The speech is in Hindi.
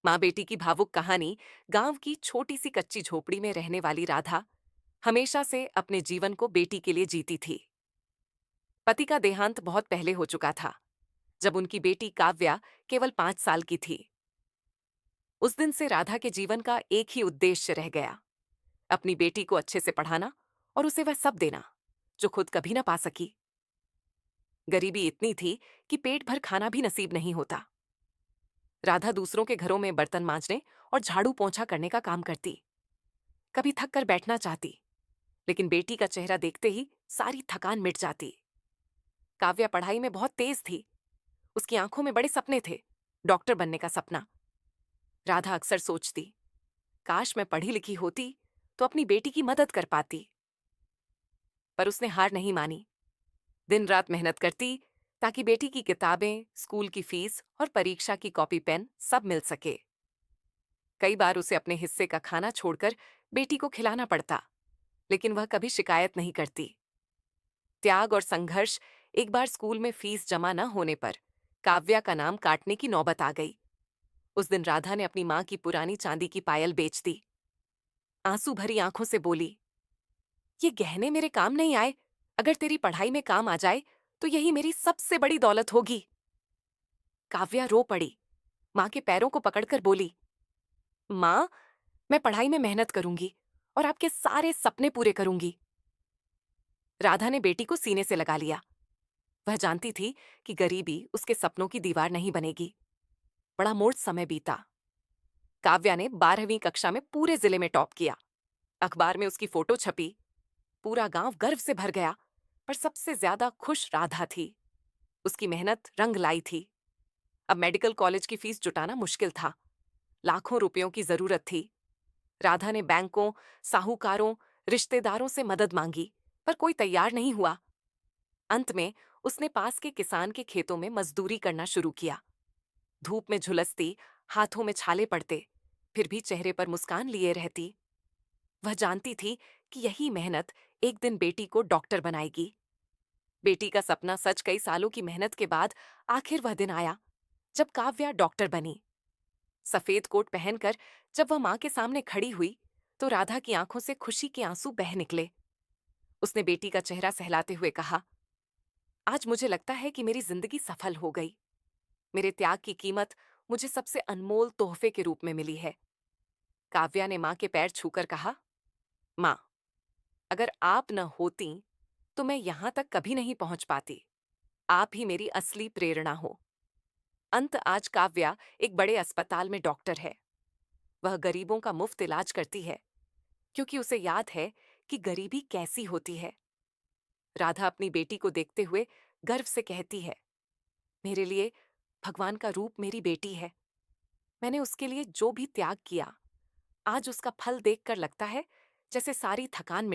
माँ बेटी की भावुक कहानी। गांव की छोटी सी कच्ची झोपड़ी में रहने वाली राधा हमेशा से अपने जीवन को बेटी के लिए जीती थी। पति का देहांत बहुत पहले हो चुका था, जब उनकी बेटी काव्या केवल 5 साल की थी। उस दिन से राधा के जीवन का एक ही उद्देश्य रह गया, अपनी बेटी को अच्छे से पढ़ाना और उसे वह सब देना जो खुद कभी न पा सकी। गरीबी इतनी थी कि पेट भर खाना भी नसीब नहीं होता। राधा दूसरों के घरों में बर्तन मांजने और झाड़ू पोंछा करने का काम करती। कभी थक कर बैठना चाहती, लेकिन बेटी का चेहरा देखते ही सारी थकान मिट जाती। काव्या पढ़ाई में बहुत तेज थी। उसकी आंखों में बड़े सपने थे, डॉक्टर बनने का सपना। राधा अक्सर सोचती, काश मैं पढ़ी लिखी होती तो अपनी बेटी की मदद कर पाती। पर उसने हार नहीं मानी। दिन रात मेहनत करती ताकि बेटी की किताबें, स्कूल की फीस और परीक्षा की कॉपी पेन सब मिल सके। कई बार उसे अपने हिस्से का खाना छोड़कर बेटी को खिलाना पड़ता, लेकिन वह कभी शिकायत नहीं करती। त्याग और संघर्ष। एक बार स्कूल में फीस जमा न होने पर काव्या का नाम काटने की नौबत आ गई। उस दिन राधा ने अपनी मां की पुरानी चांदी की पायल बेच दी। आंसू भरी आंखों से बोली, ये गहने मेरे काम नहीं आए, अगर तेरी पढ़ाई में काम आ जाए तो यही मेरी सबसे बड़ी दौलत होगी। काव्या रो पड़ी, मां के पैरों को पकड़कर बोली, मां, मैं पढ़ाई में मेहनत करूंगी और आपके सारे सपने पूरे करूंगी। राधा ने बेटी को सीने से लगा लिया। वह जानती थी कि गरीबी उसके सपनों की दीवार नहीं बनेगी। बड़ा मोड़ समय बीता। काव्या ने 12वीं कक्षा में पूरे जिले में टॉप किया। अखबार में उसकी फोटो छपी। पूरा गांव गर्व से भर गया। पर सबसे ज्यादा खुश राधा थी। उसकी मेहनत रंग लाई थी। अब मेडिकल कॉलेज की फीस जुटाना मुश्किल था। लाखों रुपयों की जरूरत थी। राधा ने बैंकों, साहूकारों, रिश्तेदारों से मदद मांगी, पर कोई तैयार नहीं हुआ। अंत में उसने पास के किसान के खेतों में मजदूरी करना शुरू किया। धूप में झुलसती, हाथों में छाले पड़ते, फिर भी चेहरे पर मुस्कान लिए रहती। वह जानती थी कि यही मेहनत एक दिन बेटी को डॉक्टर बनाएगी। बेटी का सपना सच कई सालों की मेहनत के बाद आखिर वह दिन आया जब काव्या डॉक्टर बनी। सफेद कोट पहनकर जब वह मां के सामने खड़ी हुई तो राधा की आंखों से खुशी के आंसू बह निकले। उसने बेटी का चेहरा सहलाते हुए कहा, आज मुझे लगता है कि मेरी जिंदगी सफल हो गई। मेरे त्याग की कीमत मुझे सबसे अनमोल तोहफे के रूप में मिली है। काव्या ने मां के पैर छूकर कहा, मां, अगर आप न होती तो मैं यहां तक कभी नहीं पहुंच पाती। आप ही मेरी असली प्रेरणा हो। अंत आज काव्या एक बड़े अस्पताल में डॉक्टर है। वह गरीबों का मुफ्त इलाज करती है, क्योंकि उसे याद है कि गरीबी कैसी होती है। राधा अपनी बेटी को देखते हुए गर्व से कहती है, मेरे लिए भगवान का रूप मेरी बेटी है। मैंने उसके लिए जो भी त्याग किया, आज उसका फल देखकर लगता है जैसे सारी थकान मिट